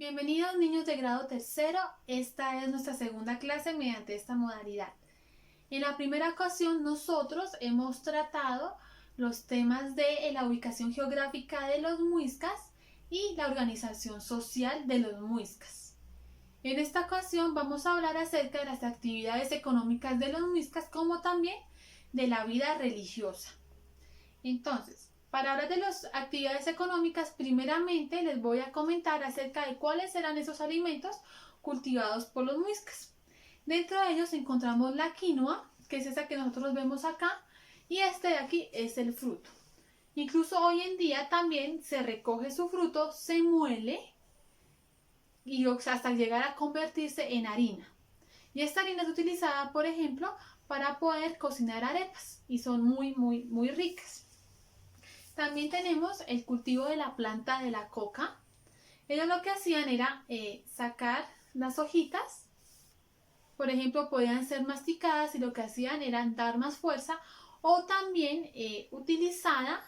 Bienvenidos niños de grado tercero, esta es nuestra segunda clase mediante esta modalidad. En la primera ocasión nosotros hemos tratado los temas de la ubicación geográfica de los muiscas y la organización social de los muiscas. En esta ocasión vamos a hablar acerca de las actividades económicas de los muiscas como también de la vida religiosa. Entonces, para hablar de las actividades económicas, primeramente les voy a comentar acerca de cuáles serán esos alimentos cultivados por los muiscas. Dentro de ellos encontramos la quinoa, que es esa que nosotros vemos acá, y este de aquí es el fruto. Incluso hoy en día también se recoge su fruto, se muele y hasta llegar a convertirse en harina. Y esta harina es utilizada, por ejemplo, para poder cocinar arepas y son muy ricas. También tenemos el cultivo de la planta de la coca. Ellos lo que hacían era sacar las hojitas, por ejemplo, podían ser masticadas y lo que hacían era dar más fuerza o también utilizada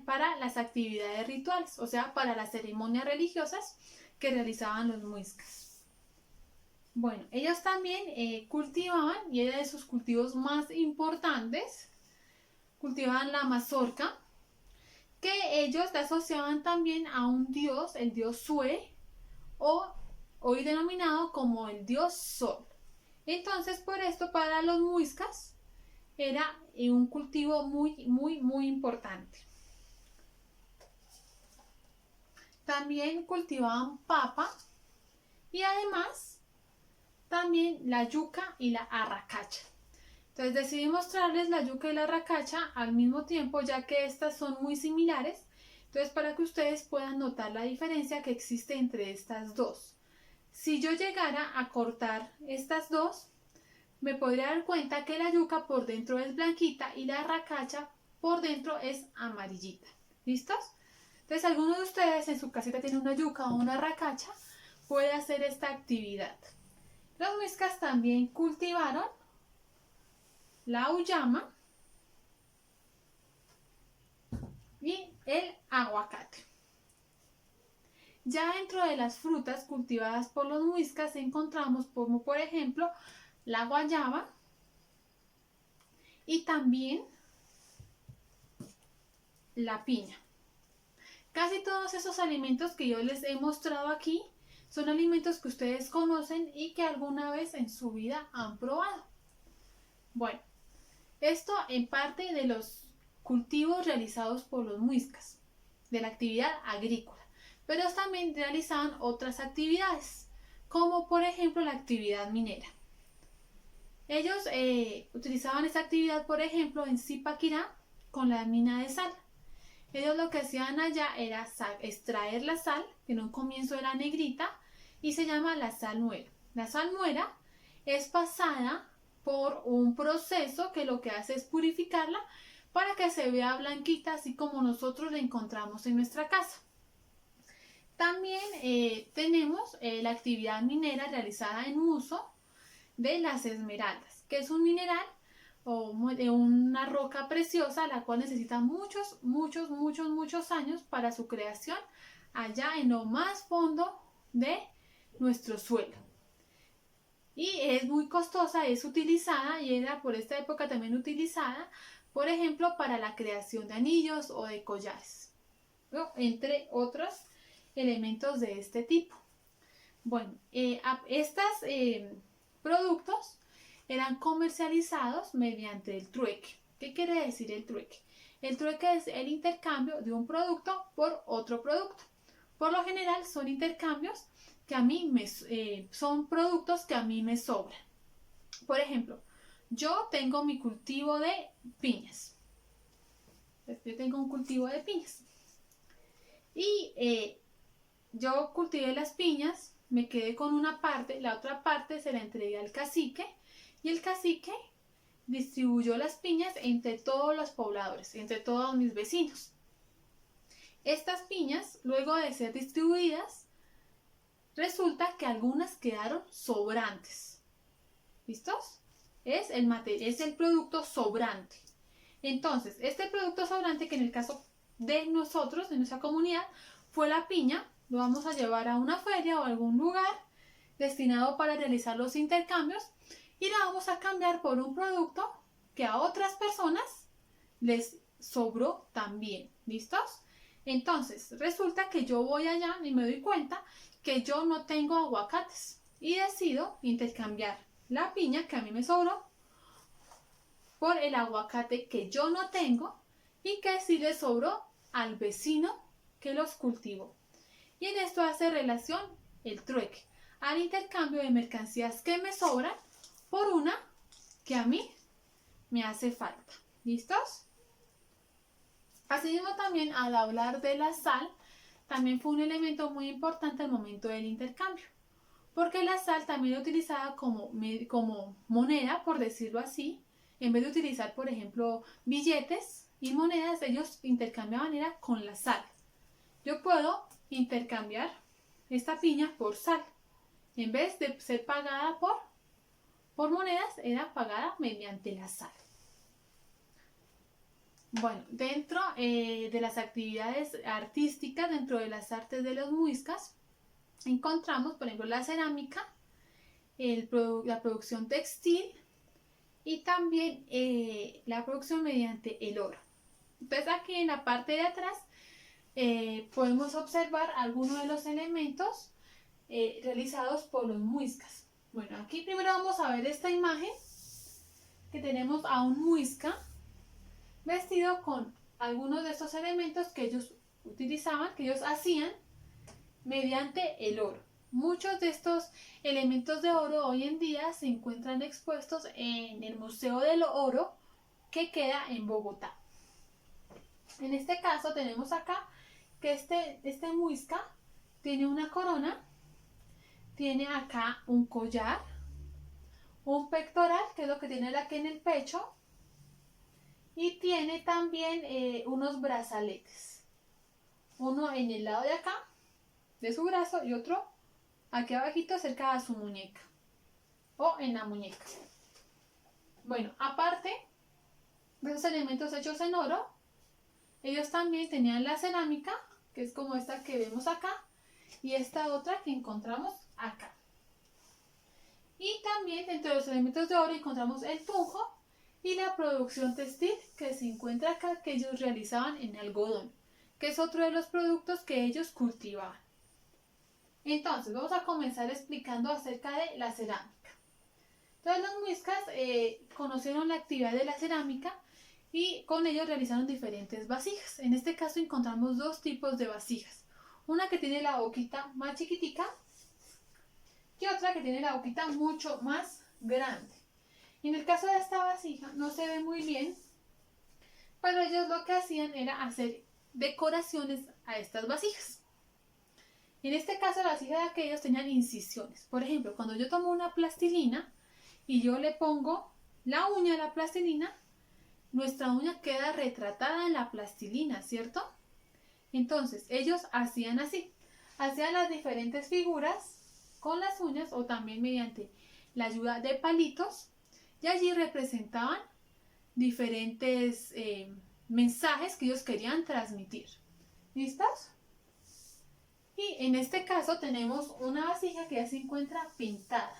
para las actividades rituales, o sea, para las ceremonias religiosas que realizaban los muiscas. Bueno, ellos también cultivaban, y era de sus cultivos más importantes, cultivaban la mazorca, que ellos la asociaban también a un dios, el dios Sue, o hoy denominado como el dios Sol. Entonces, por esto para los muiscas era un cultivo muy importante. También cultivaban papa y además también la yuca y la arracacha. Entonces decidí mostrarles la yuca y la arracacha al mismo tiempo, ya que estas son muy similares. Entonces, para que ustedes puedan notar la diferencia que existe entre estas dos. Si yo llegara a cortar estas dos, me podría dar cuenta que la yuca por dentro es blanquita y la arracacha por dentro es amarillita. ¿Listos? Entonces, alguno de ustedes en su casita tiene una yuca o una arracacha, puede hacer esta actividad. Los muiscas también cultivaron la auyama y el aguacate. Ya dentro de las frutas cultivadas por los muiscas encontramos como por ejemplo la guayaba y también la piña. Casi todos esos alimentos que yo les he mostrado aquí son alimentos que ustedes conocen y que alguna vez en su vida han probado. Bueno, esto en parte de los cultivos realizados por los muiscas, de la actividad agrícola, pero también realizaban otras actividades, como por ejemplo la actividad minera. Ellos utilizaban esta actividad, por ejemplo, en Zipaquirá con la mina de sal. Ellos lo que hacían allá era extraer la sal, que en un comienzo era negrita, y se llama la salmuera. La salmuera es pasada por un proceso que lo que hace es purificarla para que se vea blanquita, así como nosotros la encontramos en nuestra casa. También tenemos la actividad minera realizada en uso de las esmeraldas, que es un mineral o de una roca preciosa, la cual necesita muchos años para su creación allá en lo más fondo de nuestro suelo. Y es muy costosa, es utilizada y era por esta época también utilizada, por ejemplo, para la creación de anillos o de collares, ¿no? Entre otros elementos de este tipo. Bueno, estos productos eran comercializados mediante el trueque. ¿Qué quiere decir el trueque? El trueque es el intercambio de un producto por otro producto. Por lo general son intercambios que a mí son productos que a mí me sobran. Por ejemplo, yo tengo mi cultivo de piñas. Yo tengo un cultivo de piñas. Y yo cultivé las piñas, me quedé con una parte, la otra parte se la entregué al cacique y el cacique distribuyó las piñas entre todos los pobladores, entre todos mis vecinos. Estas piñas, luego de ser distribuidas, resulta que algunas quedaron sobrantes. ¿Listos? Es el producto sobrante. Entonces, este producto sobrante, que en el caso de nosotros, de nuestra comunidad, fue la piña, lo vamos a llevar a una feria o algún lugar destinado para realizar los intercambios y lo vamos a cambiar por un producto que a otras personas les sobró también. ¿Listos? Entonces, resulta que yo voy allá y me doy cuenta que yo no tengo aguacates y decido intercambiar la piña que a mí me sobró por el aguacate que yo no tengo y que sí le sobró al vecino que los cultivó. Y en esto hace relación el trueque, al intercambio de mercancías que me sobran por una que a mí me hace falta. ¿Listos? Asimismo también al hablar de la sal, también fue un elemento muy importante al momento del intercambio, porque la sal también es utilizada como moneda, por decirlo así. En vez de utilizar, por ejemplo, billetes y monedas, ellos intercambiaban era con la sal. Yo puedo intercambiar esta piña por sal. En vez de ser pagada por monedas, era pagada mediante la sal. Bueno, dentro de las actividades artísticas, dentro de las artes de los muiscas, encontramos, por ejemplo, la cerámica, la producción textil y también la producción mediante el oro. Entonces aquí en la parte de atrás podemos observar algunos de los elementos realizados por los muiscas. Bueno, aquí primero vamos a ver esta imagen que tenemos a un muisca vestido con algunos de estos elementos que ellos utilizaban, que ellos hacían mediante el oro. Muchos de estos elementos de oro hoy en día se encuentran expuestos en el Museo del Oro que queda en Bogotá. En este caso tenemos acá que este muisca tiene una corona, tiene acá un collar, un pectoral, que es lo que tiene aquí en el pecho, y tiene también unos brazaletes. Uno en el lado de acá, de su brazo, y otro aquí abajito cerca de su muñeca, o en la muñeca. Bueno, aparte de esos elementos hechos en oro, ellos también tenían la cerámica, que es como esta que vemos acá, y esta otra que encontramos acá. Y también dentro de los elementos de oro encontramos el tunjo y la producción textil que se encuentra acá, que ellos realizaban en algodón, que es otro de los productos que ellos cultivaban. Entonces, vamos a comenzar explicando acerca de la cerámica. Entonces, los muiscas conocieron la actividad de la cerámica y con ellos realizaron diferentes vasijas. En este caso encontramos dos tipos de vasijas. Una que tiene la boquita más chiquitica y otra que tiene la boquita mucho más grande. Y en el caso de esta vasija no se ve muy bien, pero ellos lo que hacían era hacer decoraciones a estas vasijas. En este caso, las vasijas de aquellos tenían incisiones. Por ejemplo, cuando yo tomo una plastilina y yo le pongo la uña a la plastilina, nuestra uña queda retratada en la plastilina, ¿cierto? Entonces, ellos hacían así. Hacían las diferentes figuras con las uñas o también mediante la ayuda de palitos y allí representaban diferentes mensajes que ellos querían transmitir. ¿Listos? Y en este caso tenemos una vasija que ya se encuentra pintada.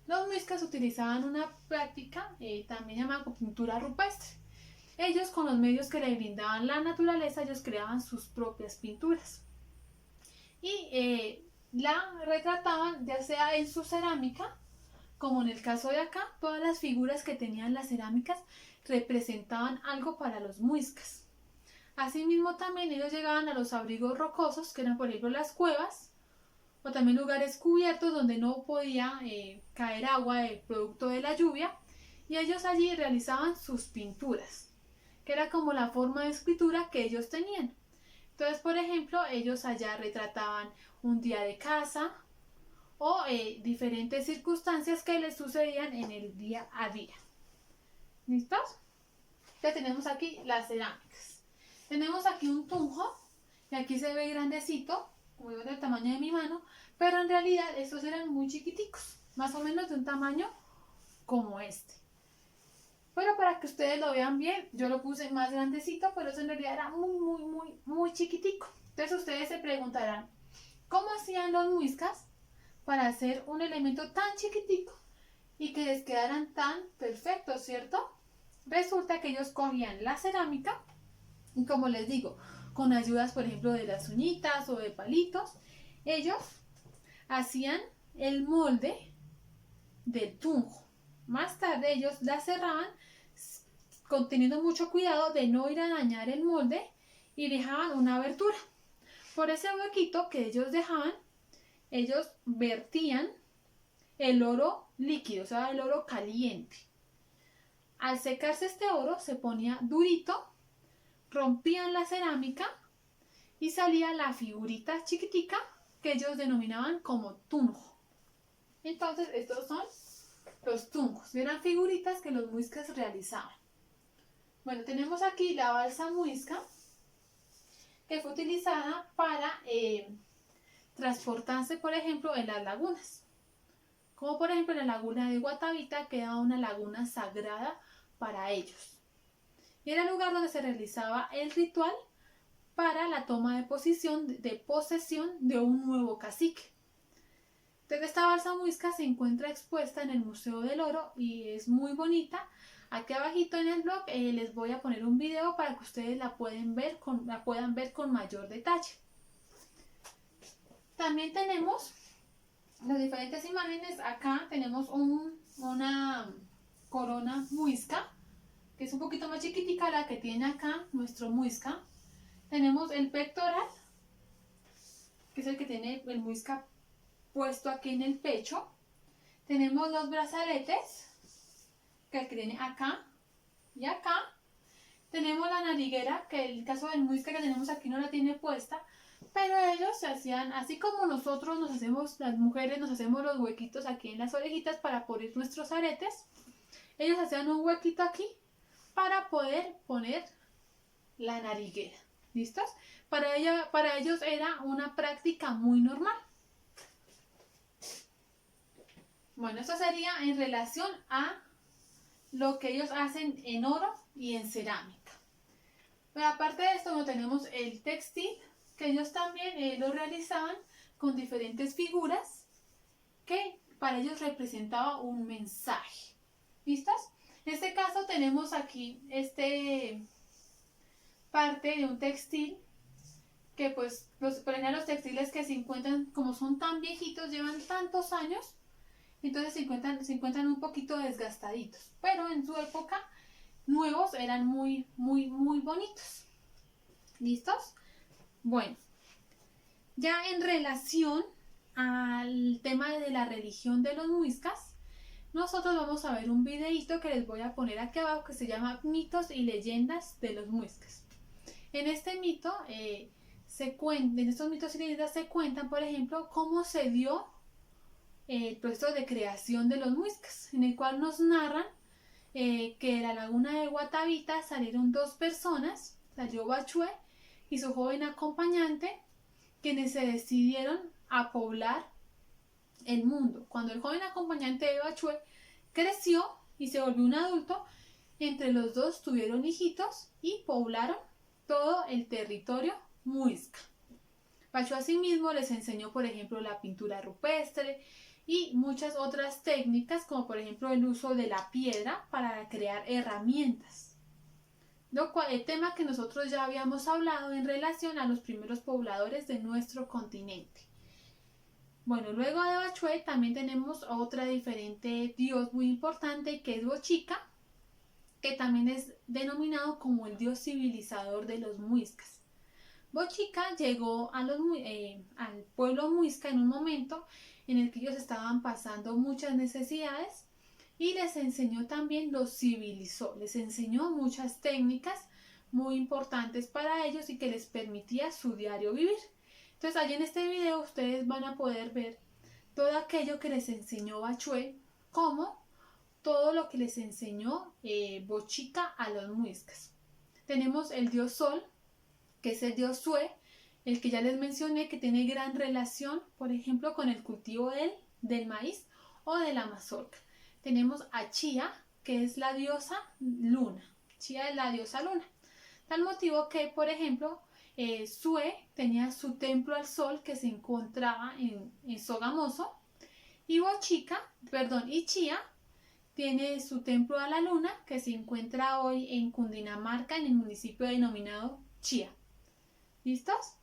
Los muiscas utilizaban una práctica también llamada pintura rupestre. Ellos, con los medios que le brindaban la naturaleza, ellos creaban sus propias pinturas. Y la retrataban ya sea en su cerámica, como en el caso de acá, todas las figuras que tenían las cerámicas representaban algo para los muiscas. Asimismo también ellos llegaban a los abrigos rocosos, que eran por ejemplo las cuevas, o también lugares cubiertos donde no podía caer agua producto de la lluvia, y ellos allí realizaban sus pinturas, que era como la forma de escritura que ellos tenían. Entonces, por ejemplo, ellos allá retrataban un día de caza o diferentes circunstancias que les sucedían en el día a día. ¿Listos? Ya tenemos aquí las cerámicas. Tenemos aquí un tunjo, y aquí se ve grandecito, como del tamaño de mi mano, pero en realidad estos eran muy chiquiticos, más o menos de un tamaño como este. Pero para que ustedes lo vean bien, yo lo puse más grandecito, pero eso en realidad era muy chiquitico. Entonces ustedes se preguntarán, ¿Cómo hacían los muiscas para hacer un elemento tan chiquitico y que les quedaran tan perfectos, cierto? Resulta que ellos cogían la cerámica y, como les digo, con ayudas, por ejemplo, de las uñitas o de palitos, ellos hacían el molde del tunjo. Más tarde ellos la cerraban teniendo mucho cuidado de no ir a dañar el molde y dejaban una abertura. Por ese huequito que ellos dejaban, ellos vertían el oro líquido, o sea, el oro caliente. Al secarse este oro se ponía durito, rompían la cerámica y salía la figurita chiquitica que ellos denominaban como tunjo. Entonces estos son los tunjos, eran figuritas que los muiscas realizaban. Bueno, tenemos aquí la balsa muisca, que fue utilizada para transportarse, por ejemplo, en las lagunas. Como por ejemplo en la laguna de Guatavita, que era una laguna sagrada para ellos. Y era el lugar donde se realizaba el ritual para la toma de posesión de un nuevo cacique. Entonces esta balsa muisca se encuentra expuesta en el Museo del Oro y es muy bonita. Aquí abajito en el blog les voy a poner un video para que ustedes la puedan ver con mayor detalle. También tenemos las diferentes imágenes. Acá tenemos una corona muisca, que es un poquito más chiquitica la que tiene acá nuestro muisca. Tenemos el pectoral, que es el que tiene el muisca puesto aquí en el pecho. Tenemos los brazaletes, que el que tiene acá y acá. Tenemos la nariguera, que en el caso del muisca que tenemos aquí no la tiene puesta, pero ellos se hacían, así como nosotros nos hacemos, las mujeres nos hacemos los huequitos aquí en las orejitas para poner nuestros aretes, ellos hacían un huequito aquí para poder poner la nariguera. ¿Listos? Para ellos era una práctica muy normal. Bueno, esto sería en relación a lo que ellos hacen en oro y en cerámica. Pero aparte de esto, tenemos el textil, que ellos también lo realizaban con diferentes figuras que para ellos representaba un mensaje. ¿Listos? En este caso tenemos aquí parte de un textil que pues los textiles que se encuentran, como son tan viejitos, llevan tantos años, entonces se encuentran un poquito desgastaditos, pero en su época nuevos eran muy bonitos. ¿Listos? Bueno, ya en relación al tema de la religión de los muiscas, nosotros vamos a ver un videito que les voy a poner aquí abajo, que se llama Mitos y leyendas de los muiscas. En este mito en estos mitos y leyendas se cuentan, por ejemplo, cómo se dio el proceso de creación de los muiscas, en el cual nos narran que de la laguna de Guatavita salieron dos personas, salió Bachué y su joven acompañante, quienes se decidieron a poblar el mundo. Cuando el joven acompañante de Bachué creció y se volvió un adulto, entre los dos tuvieron hijitos y poblaron todo el territorio muisca. Bachué asimismo les enseñó, por ejemplo, la pintura rupestre y muchas otras técnicas, como por ejemplo el uso de la piedra para crear herramientas. El tema que nosotros ya habíamos hablado en relación a los primeros pobladores de nuestro continente. Bueno, luego de Bachué también tenemos otra diferente dios muy importante, que es Bochica, que también es denominado como el dios civilizador de los muiscas. Bochica llegó al pueblo muisca en un momento en el que ellos estaban pasando muchas necesidades y les enseñó también, los civilizó, les enseñó muchas técnicas muy importantes para ellos y que les permitía su diario vivir. Entonces allí en este video ustedes van a poder ver todo aquello que les enseñó Bachué, como todo lo que les enseñó Bochica a los muiscas. Tenemos el dios Sol, que es el dios Sue, el que ya les mencioné, que tiene gran relación, por ejemplo, con el cultivo del maíz o de la mazorca. Tenemos a Chía, que es la diosa luna. Chía es la diosa luna. Tal motivo que, por ejemplo, Sue tenía su templo al sol que se encontraba en Sogamoso. Y y Chía tiene su templo a la luna que se encuentra hoy en Cundinamarca, en el municipio denominado Chía. ¿Listos?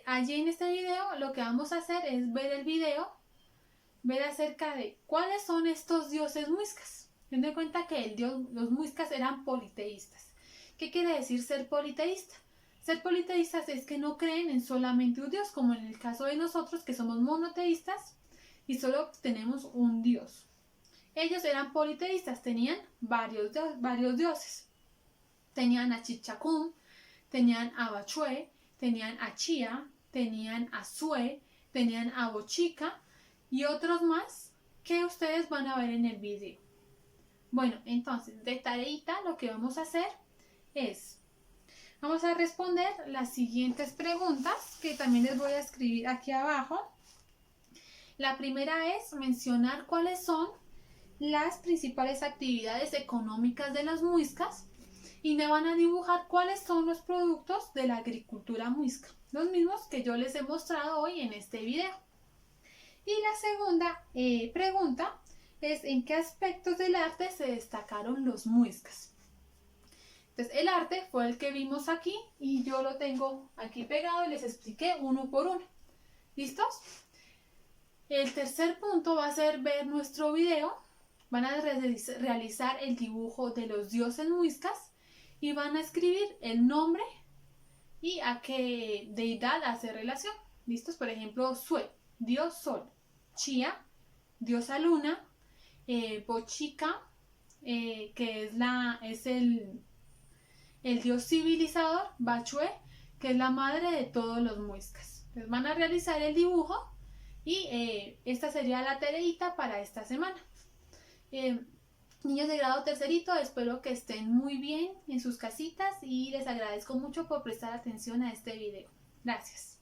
Allí en este video lo que vamos a hacer es ver el video, ver acerca de cuáles son estos dioses muiscas. Ten en cuenta que los muiscas eran politeístas. ¿Qué quiere decir ser politeísta? Ser politeístas es que no creen en solamente un dios, como en el caso de nosotros que somos monoteístas y solo tenemos un dios. Ellos eran politeístas, tenían varios dioses. Tenían a Chichacún, tenían a Bachue, tenían a Chía, tenían a Sue, tenían a Bochica y otros más que ustedes van a ver en el video. Bueno, entonces de tareita lo que vamos a hacer es, vamos a responder las siguientes preguntas que también les voy a escribir aquí abajo. La primera es mencionar cuáles son las principales actividades económicas de las muiscas y me van a dibujar cuáles son los productos de la agricultura muisca, los mismos que yo les he mostrado hoy en este video. Y la segunda pregunta es en qué aspectos del arte se destacaron los muiscas. Entonces el arte fue el que vimos aquí y yo lo tengo aquí pegado y les expliqué uno por uno. ¿Listos? El tercer punto va a ser ver nuestro video. Van a realizar el dibujo de los dioses muiscas y van a escribir el nombre y a qué deidad hace relación. ¿Listos? Por ejemplo, Sue, dios sol. Chía, diosa luna. Bochica, que es el dios civilizador. Bachue, que es la madre de todos los muiscas. Entonces van a realizar el dibujo y esta sería la tareita para esta semana. Niños de grado tercerito, espero que estén muy bien en sus casitas y les agradezco mucho por prestar atención a este video. Gracias.